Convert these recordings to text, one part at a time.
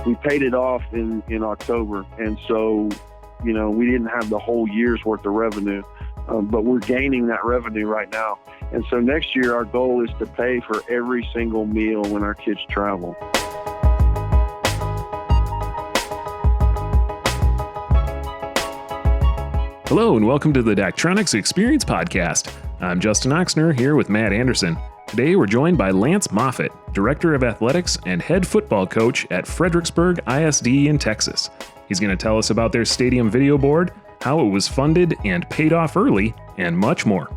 we paid it off in October. And so, we didn't have the whole year's worth of revenue, but we're gaining that revenue right now. And so next year, our goal is to pay for every single meal when our kids travel. Hello and welcome to the Daktronics Experience Podcast. I'm Justin Oxner here with Matt Anderson. Today we're joined by Lance Moffett, Director of Athletics and Head Football Coach at Fredericksburg ISD in Texas. He's going to tell us about their stadium video board, how it was funded and paid off early, and much more.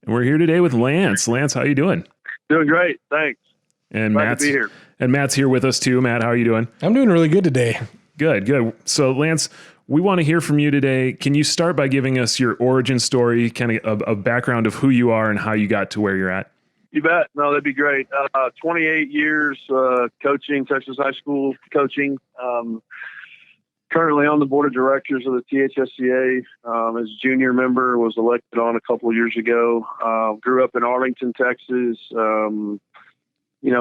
And we're here today with Lance. Lance, how you doing? Doing great, thanks. And Glad to be here. And Matt's here with us too. Matt, how are you doing? I'm doing really good today. Good. So Lance, we want to hear from you today. Can you start by giving us your origin story, kind of a background of who you are and how you got to where you're at? You bet. No, that'd be great. 28 years coaching, Texas high school coaching. Currently on the board of directors of the THSCA. As a junior member, was elected on a couple of years ago. Grew up in Arlington, Texas.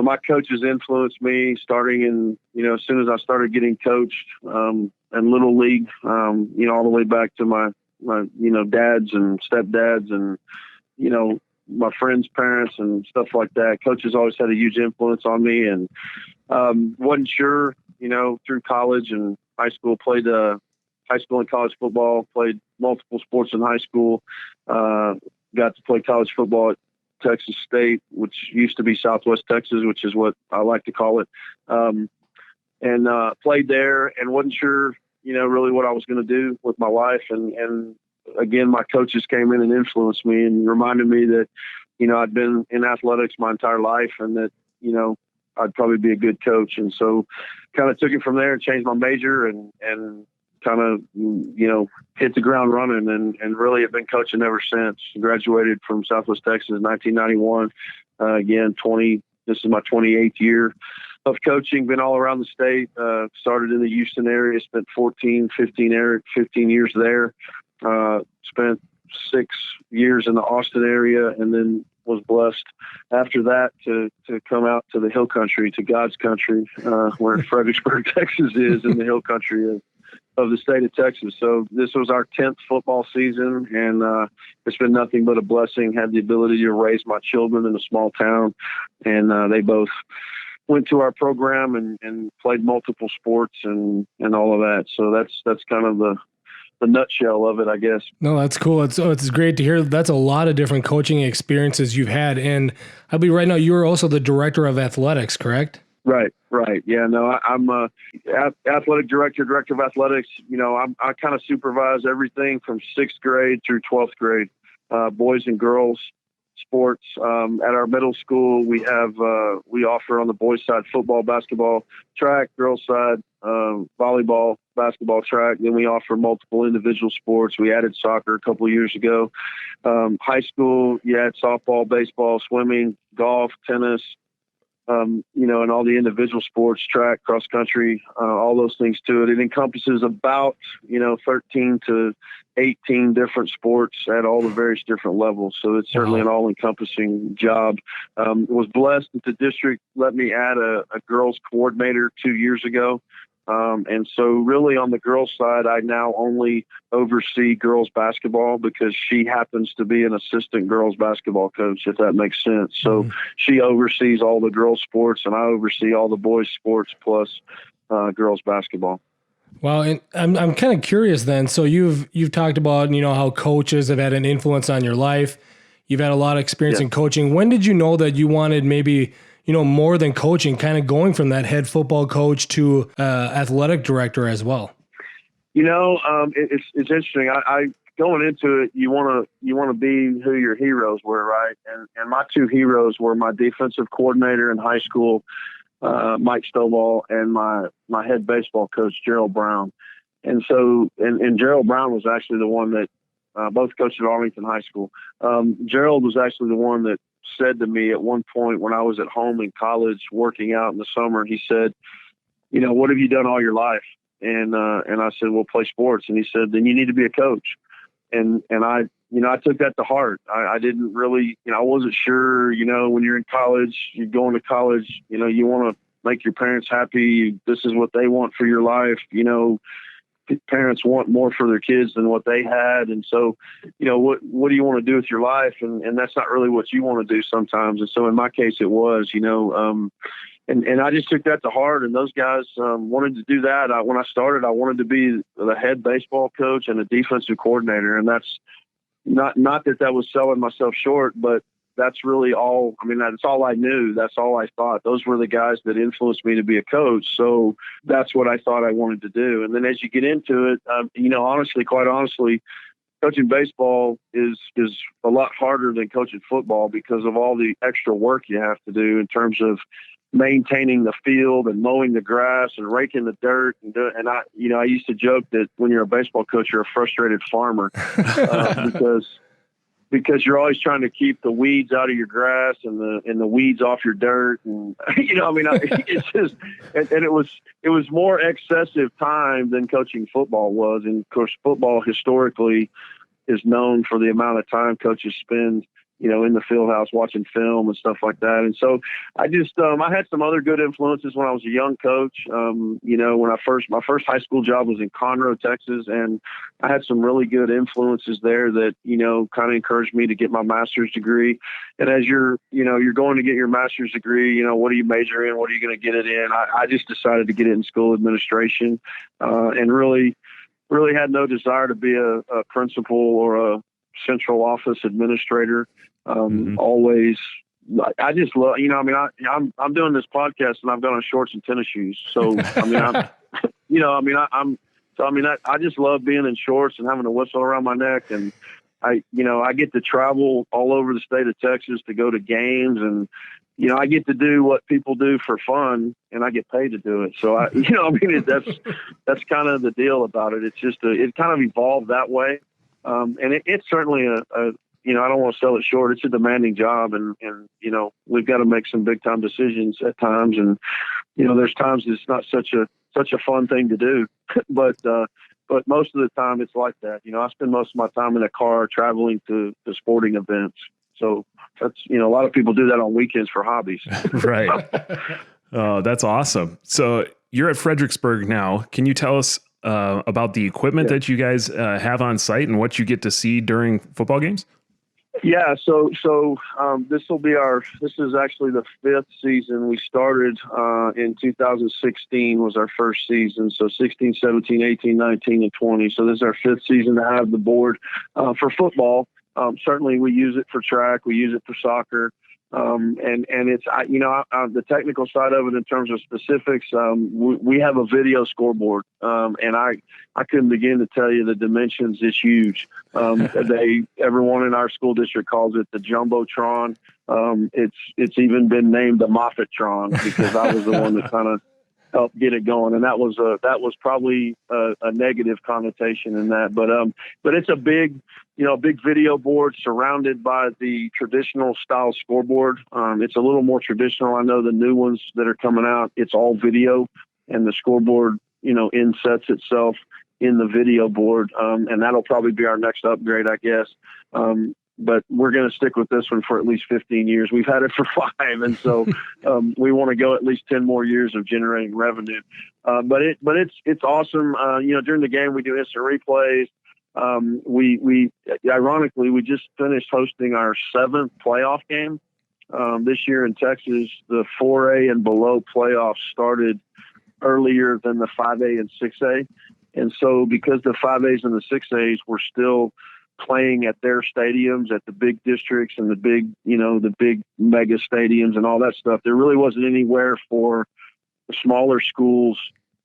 My coaches influenced me starting in, as soon as I started getting coached in Little League, all the way back to my dads and stepdads and, my friends' parents and stuff like that. Coaches always had a huge influence on me, and wasn't sure, through college and high school, played high school and college football, played multiple sports in high school, got to play college football at Texas State, which used to be Southwest Texas, which is what I like to call it. And played there and wasn't sure, really what I was going to do with my life. And again, my coaches came in and influenced me and reminded me that, I'd been in athletics my entire life and that, I'd probably be a good coach. And so kind of took it from there and changed my major and kind of, hit the ground running and really have been coaching ever since. Graduated from Southwest Texas in 1991. This is my 28th year of coaching, been all around the state. Started in the Houston area, spent 15 years there. Spent 6 years in the Austin area, and then was blessed after that to come out to the hill country, to God's country, where Fredericksburg, Texas is, in the hill country of the state of Texas. So this was our 10th football season, and it's been nothing but a blessing. Had the ability to raise my children in a small town, and they both went to our program and played multiple sports and all of that. So that's kind of the nutshell of it, I guess. No, that's cool. It's great to hear. That's a lot of different coaching experiences you've had. And I believe right now you're also the director of athletics, correct? Right. Yeah, no, I'm a athletic director of athletics. I kind of supervise everything from 6th grade through 12th grade, boys and girls sports. At our middle school, we offer on the boys side football, basketball, track, girls side, volleyball, basketball, track. Then we offer multiple individual sports. We added soccer a couple of years ago. High school, you had softball, baseball, swimming, golf, tennis, and all the individual sports, track, cross country, all those things to it. It encompasses about, 13 to 18 different sports at all the various different levels. So it's certainly an all-encompassing job. Was blessed that the district let me add a girls coordinator 2 years ago. And so really on the girls side, I now only oversee girls basketball because she happens to be an assistant girls basketball coach, if that makes sense. So she oversees all the girls sports and I oversee all the boys sports plus girls basketball. Wow. And I'm kind of curious then. So you've talked about, how coaches have had an influence on your life. You've had a lot of experience in coaching. When did you know that you wanted maybe more than coaching, kind of going from that head football coach to athletic director as well? It's interesting. I going into it, you want to be who your heroes were, right? And my two heroes were my defensive coordinator in high school, Mike Stovall, and my head baseball coach, Gerald Brown. And so, and Gerald Brown was actually the one that both coached at Arlington High School. Gerald was actually the one that said to me at one point when I was at home in college working out in the summer, he said, what have you done all your life? And I said, well, play sports. And he said, then you need to be a coach. And I I took that to heart. I didn't really, I wasn't sure, when you're in college, you're going to college, you want to make your parents happy. This is what they want for your life. Parents want more for their kids than what they had. And so, what do you want to do with your life? And that's not really what you want to do sometimes. And so in my case, it was, and I just took that to heart. And those guys wanted to do that. When I started, I wanted to be the head baseball coach and a defensive coordinator. And that's not that was selling myself short, but that's really all. I mean, that's all I knew. That's all I thought. Those were the guys that influenced me to be a coach. So that's what I thought I wanted to do. And then as you get into it, quite honestly, coaching baseball is a lot harder than coaching football because of all the extra work you have to do in terms of maintaining the field and mowing the grass and raking the dirt. And I used to joke that when you're a baseball coach, you're a frustrated farmer because you're always trying to keep the weeds out of your grass and the weeds off your dirt. And, it's just, and it was more excessive time than coaching football was. And of course, football historically is known for the amount of time coaches spend, in the field house watching film and stuff like that. And so I just, I had some other good influences when I was a young coach. When my first high school job was in Conroe, Texas, and I had some really good influences there that, kind of encouraged me to get my master's degree. And as you're going to get your master's degree, what do you major in? What are you going to get it in? I just decided to get it in school administration, and really had no desire to be a principal or a central office administrator. Always, I just love, I'm doing this podcast and I've got on shorts and tennis shoes. So, I just love being in shorts and having a whistle around my neck. And I get to travel all over the state of Texas to go to games, and, I get to do what people do for fun, and I get paid to do it. So that's kind of the deal about it. It's just, it kind of evolved that way. And it's certainly I don't want to sell it short. It's a demanding job, and we've got to make some big time decisions at times. And, there's times it's not such a fun thing to do, but most of the time it's like that. I spend most of my time in a car traveling to sporting events. So that's, a lot of people do that on weekends for hobbies. Right. Oh, that's awesome. So you're at Fredericksburg now. Can you tell us about the equipment that you guys have on site and what you get to see during football games? Yeah. So this is actually the fifth season. We started in 2016 was our first season. So 16, 17, 18, 19, and 20. So this is our fifth season to have the board for football. Certainly we use it for track. We use it for soccer. And it's, the technical side of it in terms of specifics, we have a video scoreboard. And I couldn't begin to tell you the dimensions. It's huge. Everyone in our school district calls it the Jumbotron. It's even been named the Moffettron because I was the one that kind of helped get it going. And that was probably a negative connotation in that, but it's a big video board surrounded by the traditional style scoreboard. It's a little more traditional. I know the new ones that are coming out, it's all video, and the scoreboard, insets itself in the video board. And that'll probably be our next upgrade, I guess. But we're going to stick with this one for at least 15 years. We've had it for 5. And so we want to go at least 10 more years of generating revenue. But it's awesome. During the game, we do instant replays. We ironically, we just finished hosting our 7th playoff game. This year in Texas, the 4A and below playoffs started earlier than the 5A and 6A. And so because the 5As and the 6As were still playing at their stadiums, at the big districts and the big mega stadiums and all that stuff, there really wasn't anywhere for the smaller schools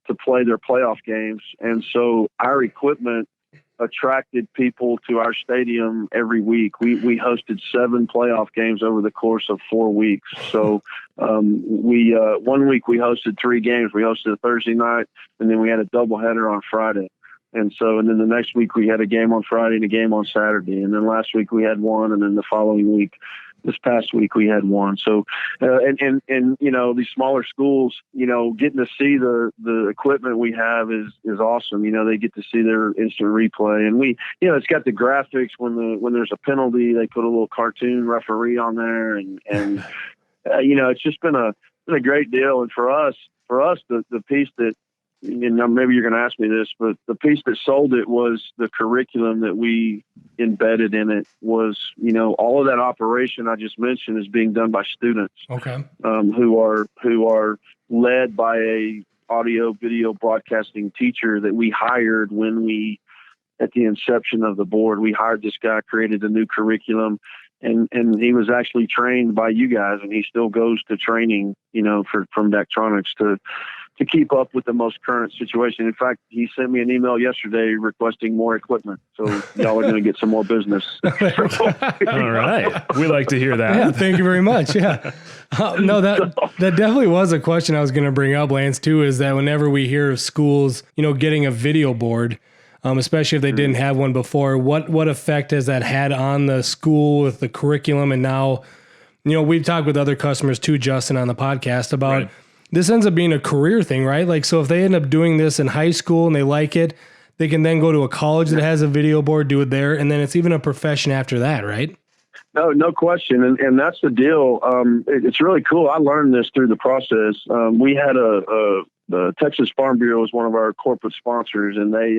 to play their playoff games. And so our equipment attracted people to our stadium every week. We hosted 7 playoff games over the course of 4 weeks. So one week we hosted 3 games. We hosted a Thursday night, and then we had a doubleheader on Friday. And then the next week we had a game on Friday and a game on Saturday. And then last week we had one, and then the following week this past week we had one. So, and these smaller schools, getting to see the equipment we have is awesome. They get to see their instant replay, and it's got the graphics when there's a penalty, they put a little cartoon referee on there, and it's just been a great deal. And for us, the piece that, maybe you're going to ask me this, but the piece that sold it was the curriculum that we embedded in it was, all of that operation I just mentioned is being done by students. Okay. Who are led by a audio video broadcasting teacher that we hired at the inception of the board. We hired this guy, created a new curriculum, and he was actually trained by you guys, and he still goes to training, from Daktronics to keep up with the most current situation. In fact, he sent me an email yesterday requesting more equipment. So y'all are going to get some more business. All right. We like to hear that. Yeah, thank you very much. Yeah. No, that definitely was a question I was going to bring up, Lance, too, is that whenever we hear of schools, getting a video board, especially if they didn't have one before, what effect has that had on the school with the curriculum? And now, we've talked with other customers too, Justin, on the podcast about right. This ends up being a career thing, right? Like, so if they end up doing this in high school and they like it, they can then go to a college that has a video board, do it there, and then it's even a profession after that, right? No question. And that's the deal. It's really cool. I learned this through the process. We had the Texas Farm Bureau was one of our corporate sponsors, and they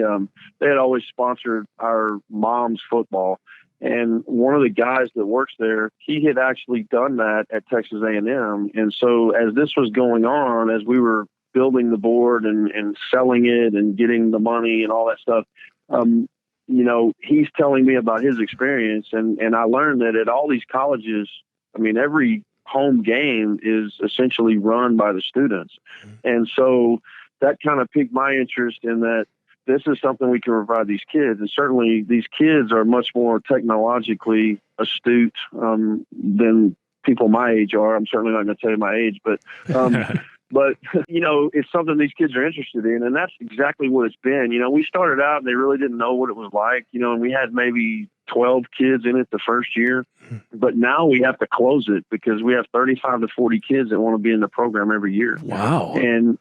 had always sponsored our mom's football. And one of the guys that works there, he had actually done that at Texas A&M. And so as this was going on, as we were building the board and selling it and getting the money and all that stuff, he's telling me about his experience. And I learned that at all these colleges, every home game is essentially run by the students. And so that kind of piqued my interest in that this is something we can provide these kids. And certainly these kids are much more technologically astute than people my age are. I'm certainly not going to tell you my age, but it's something these kids are interested in. And that's exactly what it's been. We started out and they really didn't know what it was like, and we had maybe 12 kids in it the first year, but now we have to close it because we have 35 to 40 kids that want to be in the program every year. Wow. And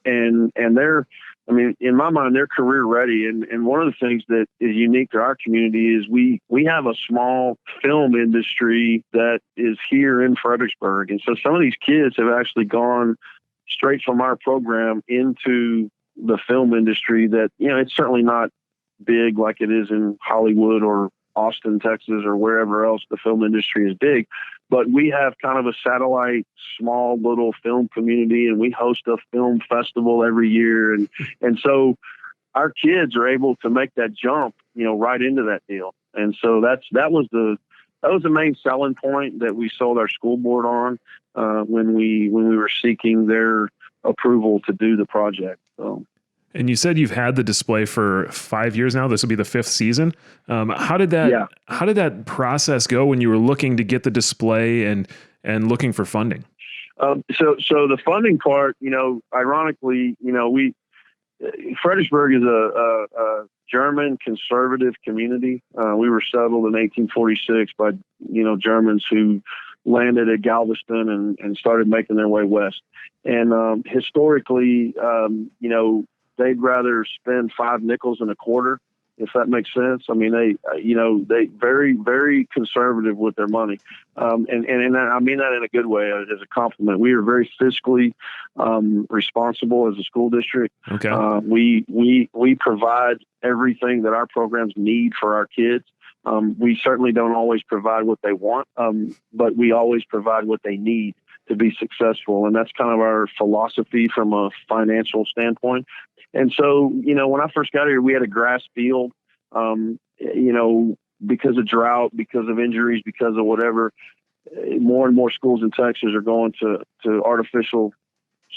they're, in my mind, they're career ready. And one of the things that is unique to our community is we have a small film industry that is here in Fredericksburg. And so some of these kids have actually gone straight from our program into the film industry that, it's certainly not big like it is in Hollywood or Austin, Texas, or wherever else the film industry is big. But we have kind of a satellite, small little film community, and we host a film festival every year. And so our kids are able to make that jump, right into that deal. And so that was the main selling point that we sold our school board on when we were seeking their approval to do the project. So. And you said you've had the display for 5 years now. This will be the 5th season. How did that process go when you were looking to get the display and looking for funding? So the funding part, ironically, Fredericksburg is a German conservative community. We were settled in 1846 by, Germans who landed at Galveston and started making their way west. And historically, they'd rather spend 5 nickels and a quarter, if that makes sense. They very, very conservative with their money. And I mean that in a good way, as a compliment. We are very fiscally responsible as a school district. Okay. We provide everything that our programs need for our kids. We certainly don't always provide what they want, but we always provide what they need to be successful. And that's kind of our philosophy from a financial standpoint. And so, when I first got here, we had a grass field, because of drought, because of injuries, because of whatever. More and more schools in Texas are going to artificial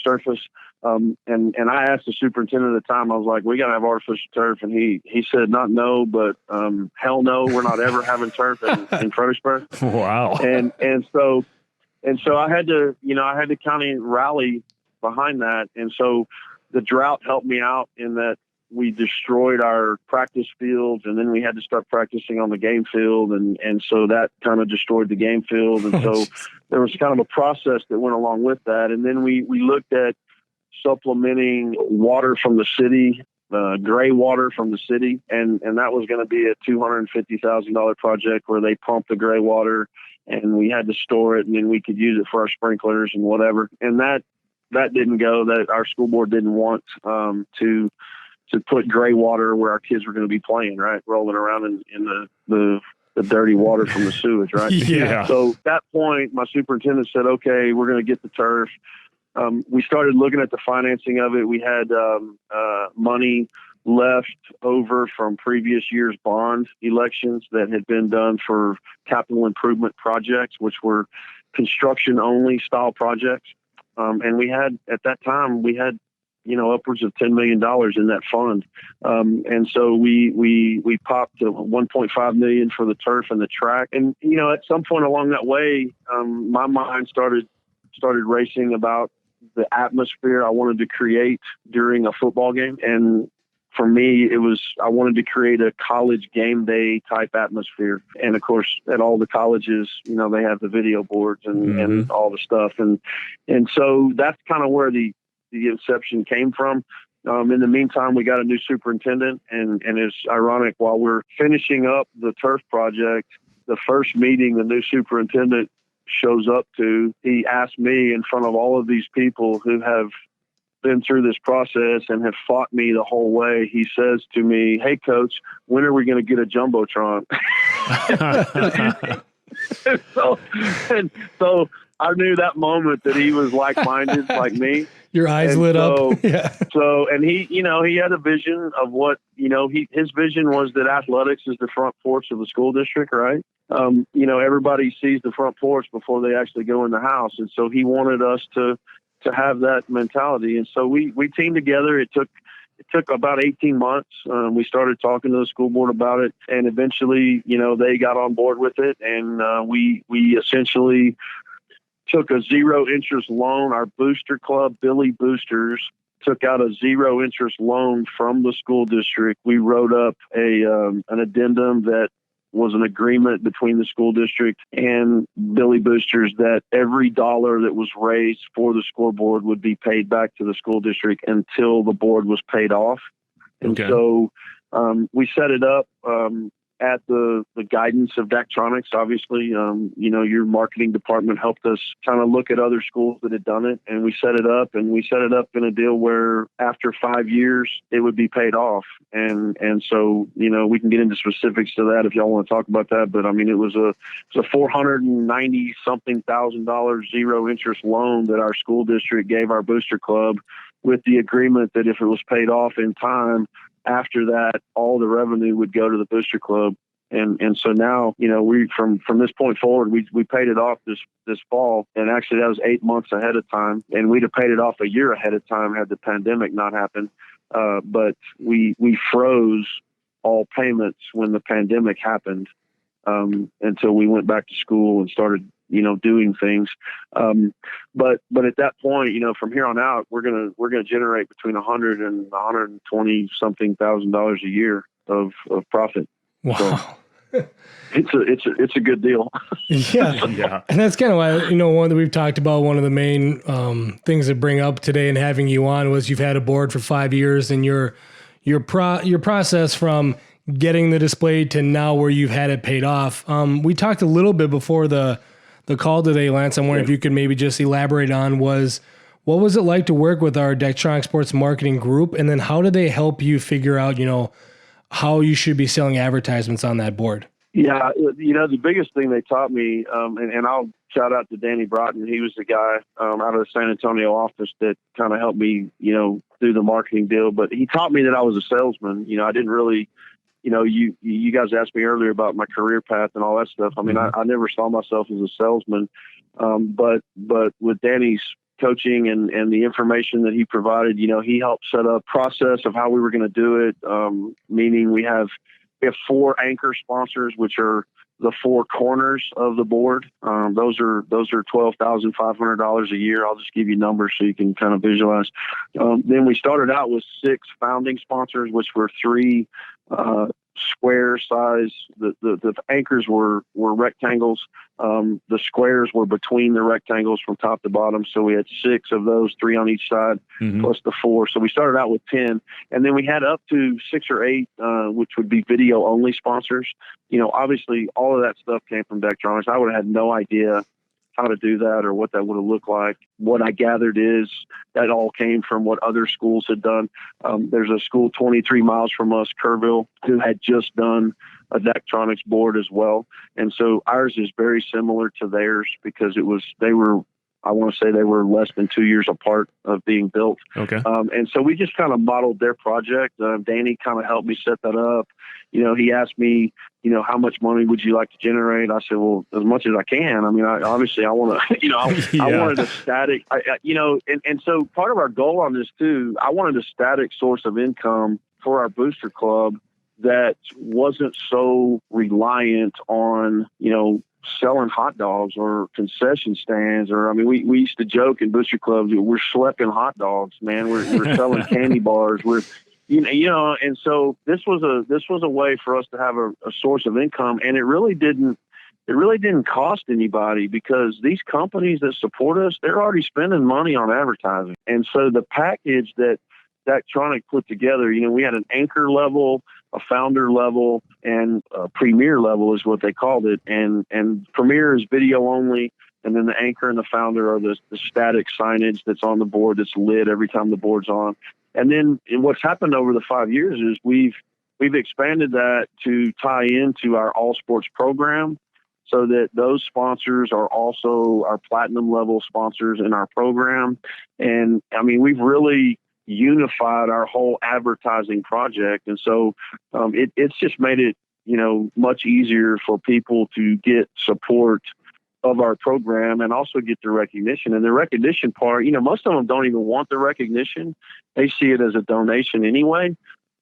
surface. And I asked the superintendent at the time, I was like, we got to have artificial turf. And he said, not no, but hell no, we're not ever having turf in Fredericksburg. Wow. And so I had to kind of rally behind that. And so the drought helped me out in that we destroyed our practice fields, and then we had to start practicing on the game field. And so that kind of destroyed the game field. And so there was kind of a process that went along with that. And then we looked at supplementing water from the city, gray water from the city. And that was going to be a $250,000 project where they pumped the gray water and we had to store it, and then we could use it for our sprinklers and whatever. And that didn't go. That our school board didn't want to put gray water where our kids were going to be playing, right, rolling around in the dirty water from the sewage, right? Yeah. So at that point, my superintendent said, "Okay, we're going to get the turf." We started looking at the financing of it. We had money left over from previous year's bond elections that had been done for capital improvement projects, which were construction only style projects. And we had, at that time, upwards of $10 million in that fund. And so we popped $1.5 million for the turf and the track. And, at some point along that way, my mind started racing about the atmosphere I wanted to create during a football game. And for me, I wanted to create a college game day type atmosphere. And of course, at all the colleges, they have the video boards and all the stuff. And so that's kind of where the inception came from. In the meantime, we got a new superintendent, and it's ironic, while we're finishing up the turf project, the first meeting the new superintendent shows up to, he asked me in front of all of these people who have been through this process and have fought me the whole way. He says to me, "Hey coach, when are we going to get a Jumbotron?" so I knew that moment that he was like-minded like me. Your eyes lit up. Yeah. So, and he had a vision of what, his vision was that athletics is the front porch of the school district, right? Everybody sees the front porch before they actually go in the house. And so he wanted us to have that mentality. And so we teamed together. It took about 18 months. We started talking to the school board about it, and eventually, they got on board with it. And we essentially took a zero interest loan. Our booster club, Billy Boosters, took out a zero interest loan from the school district. We wrote up an addendum that was an agreement between the school district and Billy Boosters that every dollar that was raised for the scoreboard would be paid back to the school district until the board was paid off. And so we set it up at the guidance of Daktronics. Obviously, your marketing department helped us kind of look at other schools that had done it, and we set it up in a deal where after 5 years it would be paid off. And so, we can get into specifics to that if y'all want to talk about that. But I mean, it was a $490 something thousand zero interest loan that our school district gave our booster club, with the agreement that if it was paid off in time, after that, all the revenue would go to the booster club. And so now, we from this point forward, we paid it off this fall. And actually that was 8 months ahead of time. And we'd have paid it off a year ahead of time had the pandemic not happened. But we froze all payments when the pandemic happened, until we went back to school and started, doing things. But at that point, from here on out, we're gonna generate between $100 and $120 something thousand a year of profit. Wow. So it's a good deal. Yeah. Yeah. And that's kind of why, one that we've talked about, one of the main things to bring up today and having you on was you've had a board for 5 years, and your process from getting the display to now where you've had it paid off. We talked a little bit before the call today, Lance. I'm wondering if you could maybe just elaborate on what was it like to work with our Daktronics Sports Marketing Group, and then how did they help you figure out, how you should be selling advertisements on that board? Yeah, the biggest thing they taught me, and I'll shout out to Danny Broughton. He was the guy out of the San Antonio office that kind of helped me, do the marketing deal. But he taught me that I was a salesman. I didn't really, you guys asked me earlier about my career path and all that stuff. I mean, I never saw myself as a salesman. But with Danny's coaching and the information that he provided, he helped set up process of how we were going to do it. Meaning we have We have 4 anchor sponsors, which are the 4 corners of the board. Those are $12,500 a year. I'll just give you numbers so you can kind of visualize. Then we started out with 6 founding sponsors, which were 3 square size. The anchors were rectangles. The squares were between the rectangles from top to bottom. So we had 6 of those, 3 on each side, plus the 4. So we started out with 10, and then we had up to 6 or 8, which would be video only sponsors. Obviously all of that stuff came from Daktronics. I would have had no idea how to do that or what that would have looked like. What I gathered is that all came from what other schools had done. There's a school 23 miles from us, Kerrville, who had just done a Daktronics board as well. And so ours is very similar to theirs because I want to say they were less than 2 years apart of being built. Okay. And so we just kind of modeled their project. Danny kind of helped me set that up. He asked me, how much money would you like to generate? I said, well, as much as I can. I mean, I want to, I wanted a static, and so part of our goal on this too, I wanted a static source of income for our booster club that wasn't so reliant on, selling hot dogs or concession stands, we used to joke in booster clubs, we're schlepping hot dogs, man. We're selling candy bars. And so this was a way for us to have a source of income, and it really didn't cost anybody because these companies that support us, they're already spending money on advertising. And so the package that Daktronics put together, we had an anchor level, a founder level, and a premier level is what they called it. And premier is video only. And then the anchor and the founder are the static signage that's on the board that's lit every time the board's on. And then what's happened over the 5 years is we've expanded that to tie into our all sports program so that those sponsors are also our platinum level sponsors in our program. And we've really unified our whole advertising project. And so it's just made it, much easier for people to get support of our program and also get the recognition. And the recognition part, most of them don't even want the recognition. They see it as a donation anyway.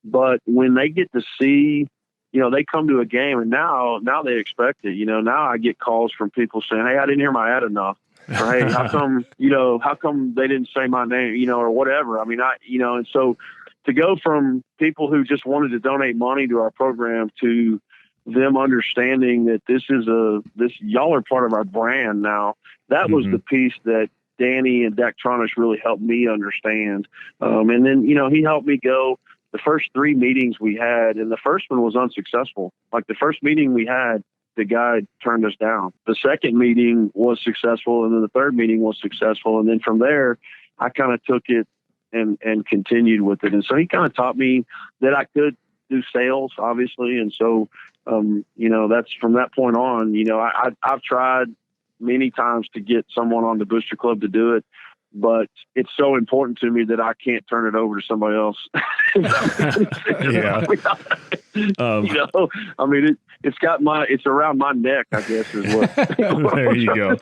But when they get to see, they come to a game and now they expect it. Now I get calls from people saying, hey, I didn't hear my ad enough. Or, hey, how come they didn't say my name, or whatever. And so to go from people who just wanted to donate money to our program to them understanding that y'all are part of our brand now, that was the piece that Danny and Daktronics really helped me understand. And then, he helped me go the first 3 meetings we had, and the first one was unsuccessful. Like the first meeting we had, the guy turned us down. The second meeting was successful, and then the third meeting was successful. And then from there, I kind of took it and continued with it. And so he kind of taught me that I could do sales, obviously. And so, that's from that point on, I've tried many times to get someone on the booster club to do it, but it's so important to me that I can't turn it over to somebody else. Yeah. It's around my neck, I guess is what. There you go.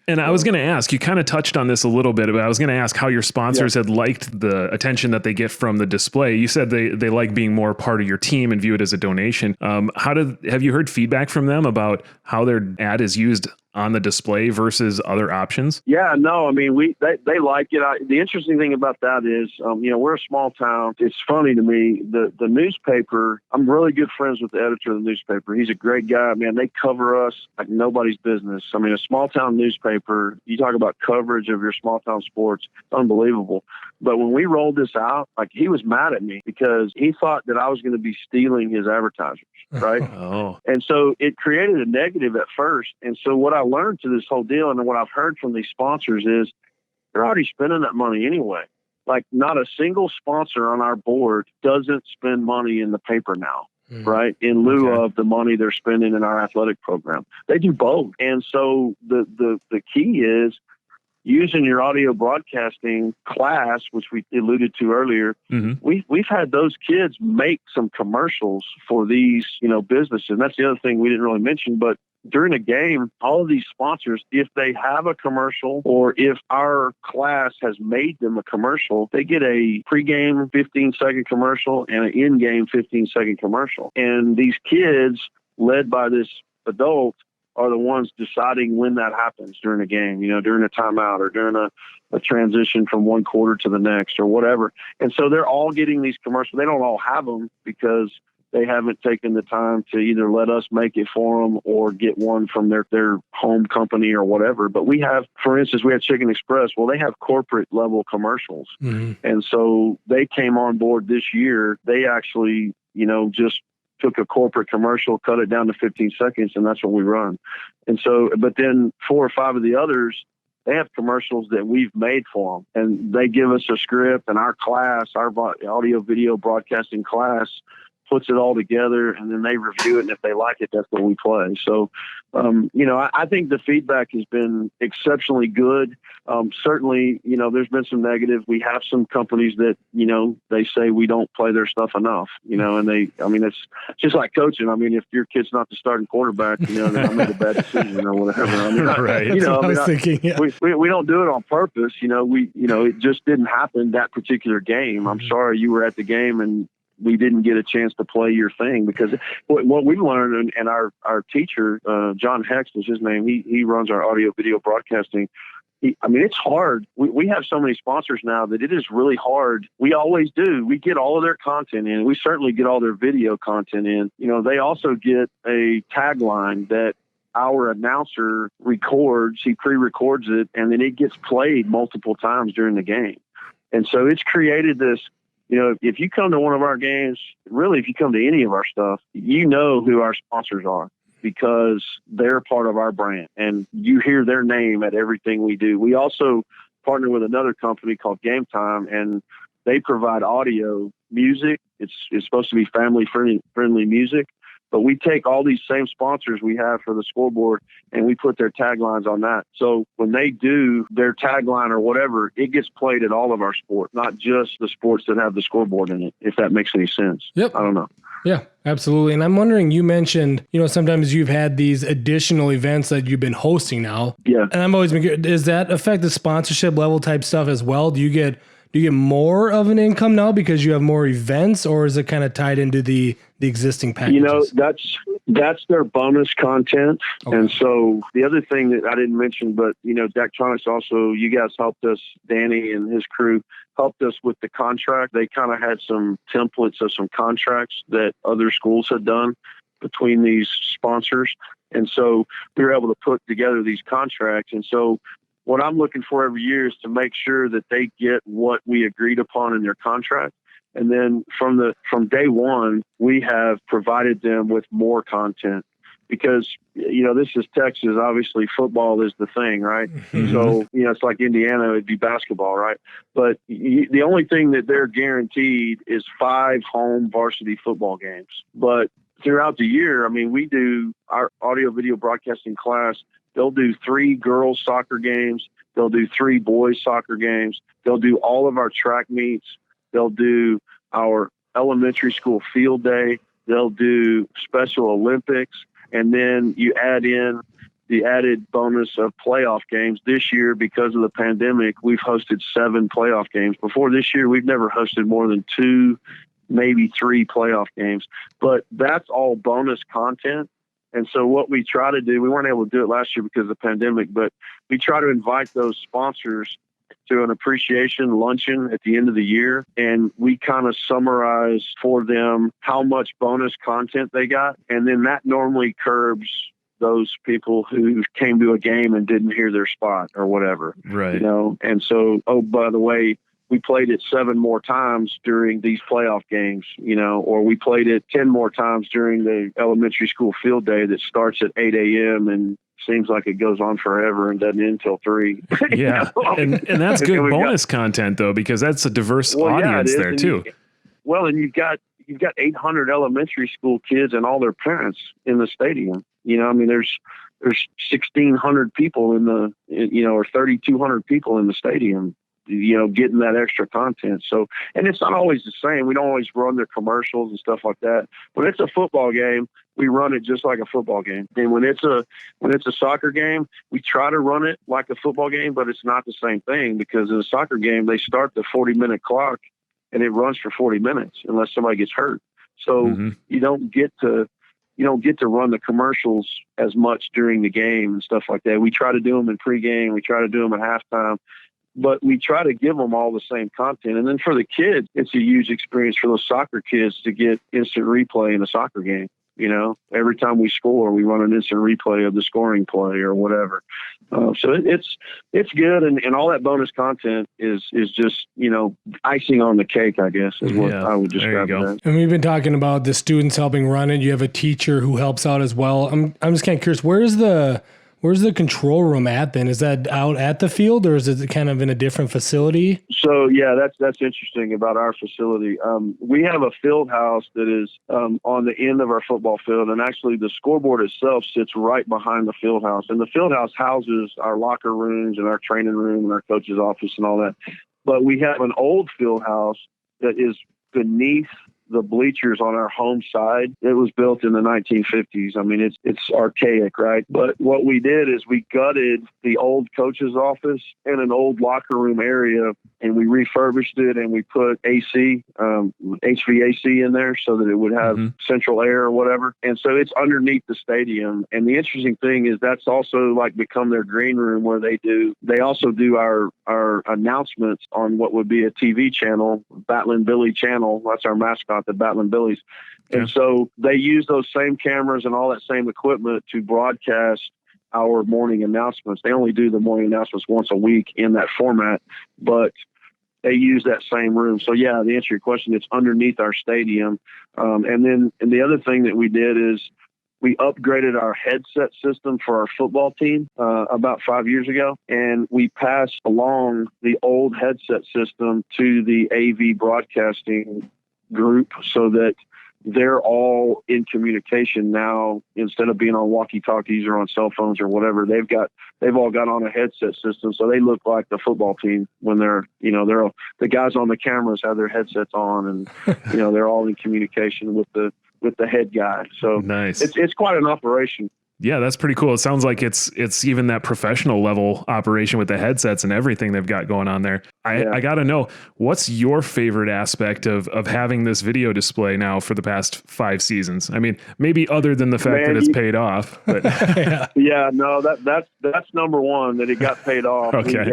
And I was going to ask, you kind of touched on this a little bit, but I was going to ask how your sponsors had liked the attention that they get from the display. You said they like being more part of your team and view it as a donation. Have you heard feedback from them about how their ad is used on the display versus other options? Yeah, no, they like it. The interesting thing about that is, we're a small town. It's funny to me, the newspaper, I'm really good friends with the editor of the newspaper. He's a great guy, man. They cover us like nobody's business. A small town newspaper, you talk about coverage of your small town sports, it's unbelievable. But when we rolled this out, he was mad at me because he thought that I was going to be stealing his advertisers, right? Oh. And so it created a negative at first. And so what I learned to this whole deal and what I've heard from these sponsors is they're already spending that money anyway. Like not a single sponsor on our board doesn't spend money in the paper now, right? In lieu of the money they're spending in our athletic program. They do both. And so the key is using your audio broadcasting class, which we alluded to earlier, we've had those kids make some commercials for these, businesses. And that's the other thing we didn't really mention, but during a game, all of these sponsors, if they have a commercial or if our class has made them a commercial, they get a pregame 15-second commercial and an in-game 15-second commercial. And these kids, led by this adult, are the ones deciding when that happens during a game, during a timeout or during a transition from one quarter to the next or whatever. And so they're all getting these commercials. They don't all have them because they haven't taken the time to either let us make it for them or get one from their home company or whatever. But we have, for instance, we have Chicken Express. Well, they have corporate level commercials. And so they came on board this year. They actually, just took a corporate commercial, cut it down to 15 seconds, and that's what we run. And so, but then 4 or 5 of the others, they have commercials that we've made for them, and they give us a script, and our class, our audio video broadcasting class, puts it all together, and then they review it, and if they like it, that's what we play. So, I think the feedback has been exceptionally good. Certainly, there's been some negative. We have some companies that, they say we don't play their stuff enough, and it's just like coaching. I mean, if your kid's not the starting quarterback, then I made a bad decision or whatever. Right. We don't do it on purpose. It just didn't happen that particular game. I'm sorry you were at the game and we didn't get a chance to play your thing, because what we learned, and our teacher, John Hex was his name. He runs our audio video broadcasting. It's hard. We have so many sponsors now that it is really hard. We always do. We get all of their content in. We certainly get all their video content in. They also get a tagline that our announcer records. He pre-records it, and then it gets played multiple times during the game. And so it's created this. If you come to one of our games, really, if you come to any of our stuff, you know who our sponsors are because they're part of our brand, and you hear their name at everything we do. We also partner with another company called Game Time, and they provide audio music. It's supposed to be family friendly music. But we take all these same sponsors we have for the scoreboard and we put their taglines on that. So when they do their tagline or whatever, it gets played at all of our sports, not just the sports that have the scoreboard in it, if that makes any sense. Yep. I don't know. Yeah, absolutely. And I'm wondering, you mentioned, sometimes you've had these additional events that you've been hosting now. Yeah. And I'm always been curious, does that affect the sponsorship level type stuff as well? Do you get more of an income now because you have more events, or is it kind of tied into the existing packages? That's their bonus content. Okay. And so the other thing that I didn't mention, but Daktronics also, you guys helped us, Danny and his crew helped us with the contract. They kind of had some templates of some contracts that other schools had done between these sponsors. And so we were able to put together these contracts. And so what I'm looking for every year is to make sure that they get what we agreed upon in their contract. And then from day one, we have provided them with more content because, this is Texas. Obviously, football is the thing, right? Mm-hmm. So, it's like Indiana, it'd be basketball, right? But the only thing that they're guaranteed is 5 home varsity football games. But throughout the year, we do our audio video broadcasting class. They'll do 3 girls soccer games. They'll do 3 boys soccer games. They'll do all of our track meets. They'll do our elementary school field day. They'll do Special Olympics. And then you add in the added bonus of playoff games. This year, because of the pandemic, we've hosted 7 playoff games. Before this year, we've never hosted more than 2, maybe 3 playoff games. But that's all bonus content. And so what we try to do, we weren't able to do it last year because of the pandemic, but we try to invite those sponsors to an appreciation luncheon at the end of the year. And we kind of summarize for them how much bonus content they got. And then that normally curbs those people who came to a game and didn't hear their spot or whatever. Right. And so, by the way, we played it 7 more times during these playoff games, or we played it 10 more times during the elementary school field day that starts at 8 a.m. and seems like it goes on forever and doesn't end until 3. Yeah. And that's good bonus content though, because that's a diverse audience there too. And you've got 800 elementary school kids and all their parents in the stadium. There's there's 1,600 people or 3,200 people in the stadium, getting that extra content. So, and it's not always the same. We don't always run their commercials and stuff like that. When it's a football game, we run it just like a football game. And when it's a soccer game, we try to run it like a football game, but it's not the same thing, because in a soccer game, they start the 40-minute clock and it runs for 40 minutes unless somebody gets hurt. So you don't get to run the commercials as much during the game and stuff like that. We try to do them in pregame. We try to do them at halftime. But we try to give them all the same content. And then for the kids, it's a huge experience for those soccer kids to get instant replay in a soccer game. Every time we score, we run an instant replay of the scoring play or whatever. So it's good. And all that bonus content is just, icing on the cake, I guess, is what I would describe it as. And we've been talking about the students helping run it. You have a teacher who helps out as well. I'm just kind of curious, where's the control room at then? Is that out at the field, or is it kind of in a different facility? So yeah, that's interesting about our facility. We have a field house that is on the end of our football field, and actually the scoreboard itself sits right behind the field house. And the field house houses our locker rooms and our training room and our coach's office and all that. But we have an old field house that is beneath the bleachers on our home side. It was built in the 1950s. I mean, it's archaic, right? But what we did is we gutted the old coach's office and an old locker room area, and we refurbished it, and we put AC, HVAC in there so that it would have central air or whatever. And so it's underneath the stadium. And the interesting thing is that's also like become their green room, where they also do our announcements on what would be a TV channel, Battling Billy channel. That's our mascot, the Battling Billies. And so they use those same cameras and all that same equipment to broadcast our morning announcements. They only do the morning announcements once a week in that format, but they use that same room. So yeah, to answer your question, it's underneath our stadium. And the other thing that we did is we upgraded our headset system for our football team about 5 years ago, and we passed along the old headset system to the AV broadcasting group so that they're all in communication now. Instead of being on walkie-talkies or on cell phones or whatever, they've all got on a headset system, so they look like the football team when they're the guys on the cameras have their headsets on, and they're all in communication with the head guy. So nice. It's quite an operation. Yeah, that's pretty cool. It sounds like it's even that professional level operation with the headsets and everything they've got going on there. I got to know, what's your favorite aspect of having this video display now for the past 5 seasons? I mean, maybe other than the fact that it's paid off. But that's number one, that it got paid off. Okay.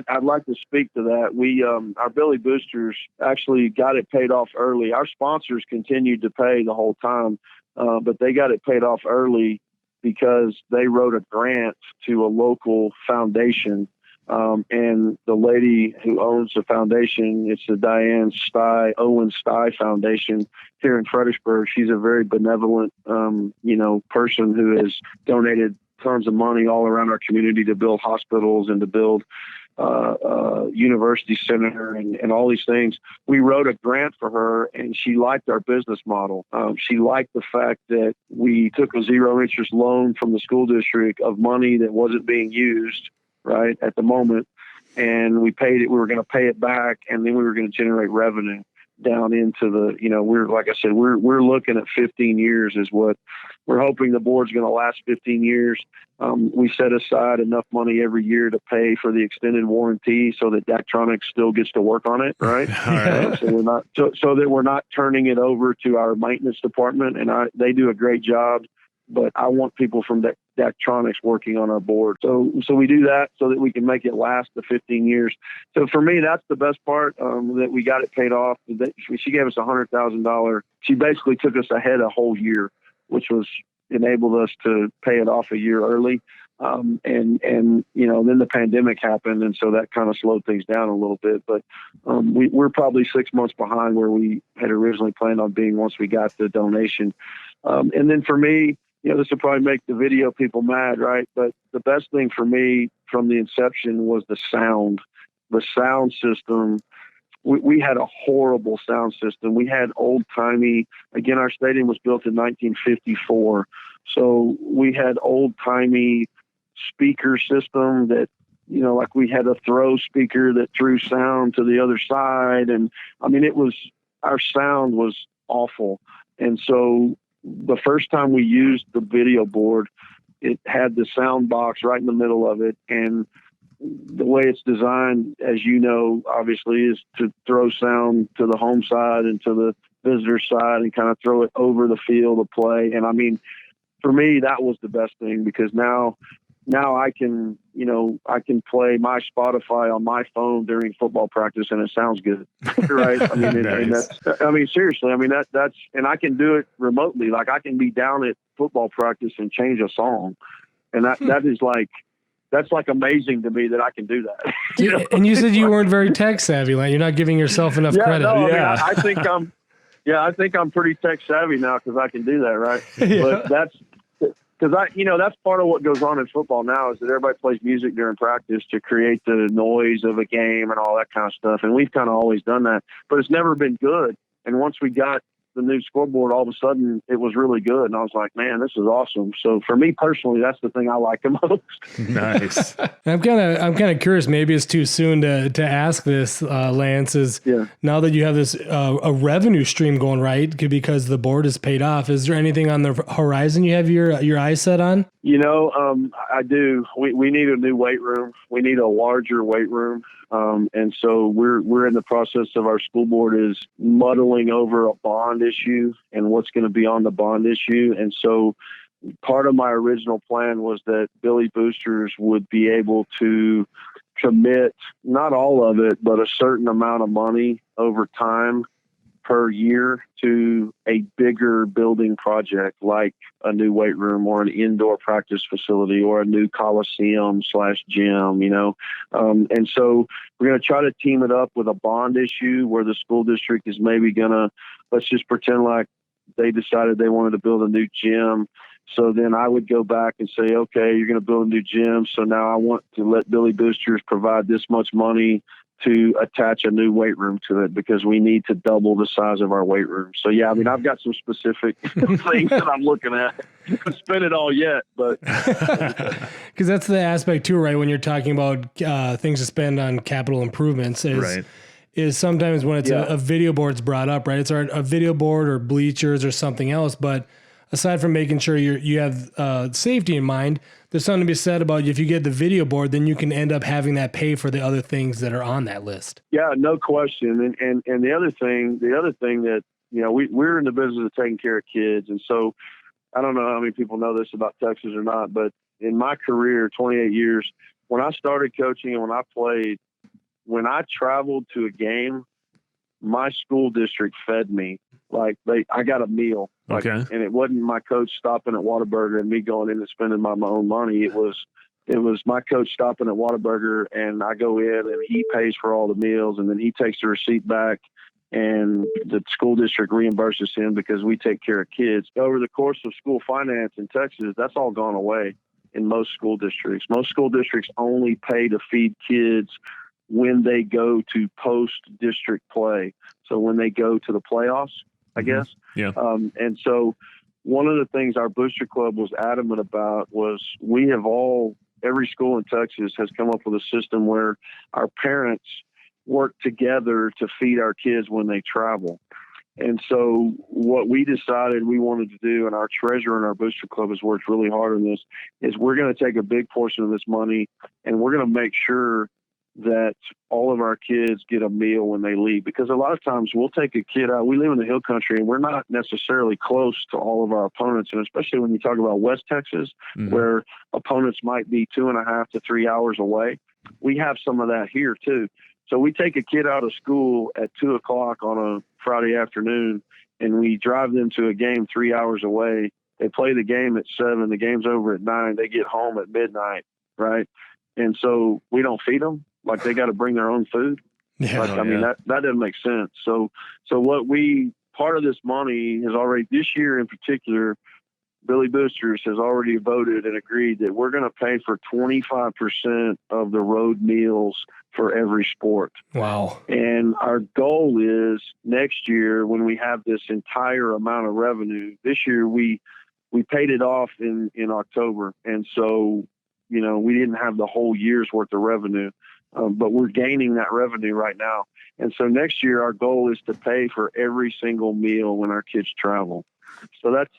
I'd like to speak to that. We our Billy Boosters actually got it paid off early. Our sponsors continued to pay the whole time, but they got it paid off early because they wrote a grant to a local foundation. And the lady who owns the foundation, it's the Owen Stye Foundation here in Fredericksburg. She's a very benevolent, person who has donated tons of money all around our community to build hospitals and to build university center and all these things. We wrote a grant for her, and she liked our business model. She liked the fact that we took a 0 interest loan from the school district of money that wasn't being used right at the moment, and we paid it. We were going to pay it back, and then we were going to generate revenue down into the, we're, like I said, we're looking at 15 years is what we're hoping. The board's going to last 15 years. We set aside enough money every year to pay for the extended warranty so that Daktronics still gets to work on it. Right. All right. So that we're not turning it over to our maintenance department, and they do a great job, but I want people from Daktronics working on our board. So we do that so that we can make it last the 15 years. So for me, that's the best part, that we got it paid off. She gave us $100,000. She basically took us ahead a whole year, which was enabled us to pay it off a year early. Then the pandemic happened, and so that kind of slowed things down a little bit. But we're probably 6 months behind where we had originally planned on being once we got the donation. And then for me, this will probably make the video people mad, right? But the best thing for me from the inception was the sound system. We had a horrible sound system. We had old timey, again, our stadium was built in 1954. So we had old timey speaker system that, like we had a throw speaker that threw sound to the other side. And I mean, our sound was awful. And so the first time we used the video board, it had the sound box right in the middle of it. And the way it's designed, as you know, obviously, is to throw sound to the home side and to the visitor side and kind of throw it over the field of play. And I mean, for me, that was the best thing, because now I can, I can play my Spotify on my phone during football practice and it sounds good. Right. I mean, Nice. Seriously, I mean, that's, and I can do it remotely. Like I can be down at football practice and change a song. And that is like, that's like amazing to me that I can do that. And you said you weren't very tech savvy. Like, you're not giving yourself enough credit. No, I think I'm pretty tech savvy now because I can do that. Right. Yeah. But that's that's part of what goes on in football now, is that everybody plays music during practice to create the noise of a game and all that kind of stuff. And we've kind of always done that, but it's never been good. And once we got the new scoreboard, all of a sudden it was really good. And I was like, man, this is awesome. So for me personally, that's the thing I like the most. Nice. I'm kind of curious. Maybe it's too soon to ask this, Lance. Now that you have this a revenue stream going, right, because the board is paid off, is there anything on the horizon you have your eyes set on? I do. We need a new weight room. We need a larger weight room. And so we're in the process of, our school board is muddling over a bond issue and what's going to be on the bond issue. And so part of my original plan was that Billy Boosters would be able to commit, not all of it, but a certain amount of money over time per year to a bigger building project, like a new weight room or an indoor practice facility or a new Coliseum/gym, and so we're going to try to team it up with a bond issue where the school district is maybe going to, let's just pretend like they decided they wanted to build a new gym. So then I would go back and say, okay, you're going to build a new gym. So now I want to let Billy Boosters provide this much money to attach a new weight room to it, because we need to double the size of our weight room. So yeah, I mean, I've got some specific things that I'm looking at. I haven't spent it all yet, but because that's the aspect too, right? When you're talking about things to spend on capital improvements, is sometimes when it's a video board's brought up, right? It's a video board or bleachers or something else, but aside from making sure you have safety in mind, there's something to be said about, if you get the video board, then you can end up having that pay for the other things that are on that list. Yeah, no question. And the other thing that, we're in the business of taking care of kids. And so I don't know how many people know this about Texas or not, but in my career, 28 years, when I started coaching and when I played, when I traveled to a game, my school district fed me. Like I got a meal. Okay. And it wasn't my coach stopping at Whataburger and me going in and spending my own money. It was my coach stopping at Whataburger, and I go in and he pays for all the meals, and then he takes the receipt back, and the school district reimburses him because we take care of kids. Over the course of school finance in Texas, that's all gone away in most school districts. Most school districts only pay to feed kids when they go to post-district play. So when they go to the playoffs, I guess. Yeah. And so one of the things our booster club was adamant about was every school in Texas has come up with a system where our parents work together to feed our kids when they travel. And so what we decided we wanted to do, and our treasurer in our booster club has worked really hard on this, is we're going to take a big portion of this money and we're going to make sure that all of our kids get a meal when they leave. Because a lot of times we'll take a kid out. We live in the hill country and we're not necessarily close to all of our opponents. And especially when you talk about West Texas, where opponents might be 2.5 to 3 hours away, we have some of that here too. So we take a kid out of school at 2:00 on a Friday afternoon and we drive them to a game 3 hours away. They play the game at 7, the game's over at 9, they get home at midnight. Right. And so we don't feed them. Like they got to bring their own food. Yeah, I mean, that doesn't make sense. So part of this money is already, this year in particular, Billy Boosters has already voted and agreed that we're going to pay for 25% of the road meals for every sport. Wow. And our goal is next year, when we have this entire amount of revenue, this year we we paid it off in October. And so, we didn't have the whole year's worth of revenue, but we're gaining that revenue right now. And so next year, our goal is to pay for every single meal when our kids travel. So that's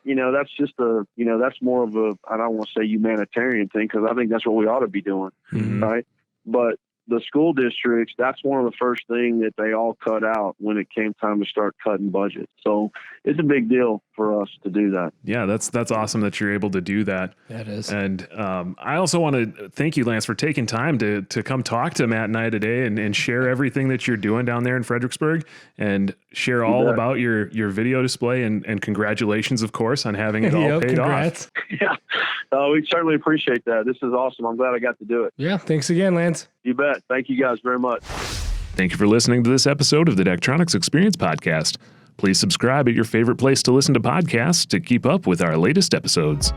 just that's more of a, I don't want to say humanitarian thing, because I think that's what we ought to be doing. Mm-hmm. Right. But the school districts, that's one of the first things that they all cut out when it came time to start cutting budget. So it's a big deal for us to do that. Yeah, that's awesome that you're able to do that. That is. And I also want to thank you, Lance, for taking time to come talk to Matt and I today and share everything that you're doing down there in Fredericksburg, and share all about your video display, and congratulations, of course, on having it all paid off. Yeah, we certainly appreciate that. This is awesome. I'm glad I got to do it. Yeah, thanks again, Lance. You bet. Thank you guys very much. Thank you for listening to this episode of the Daktronics Experience Podcast. Please subscribe at your favorite place to listen to podcasts to keep up with our latest episodes.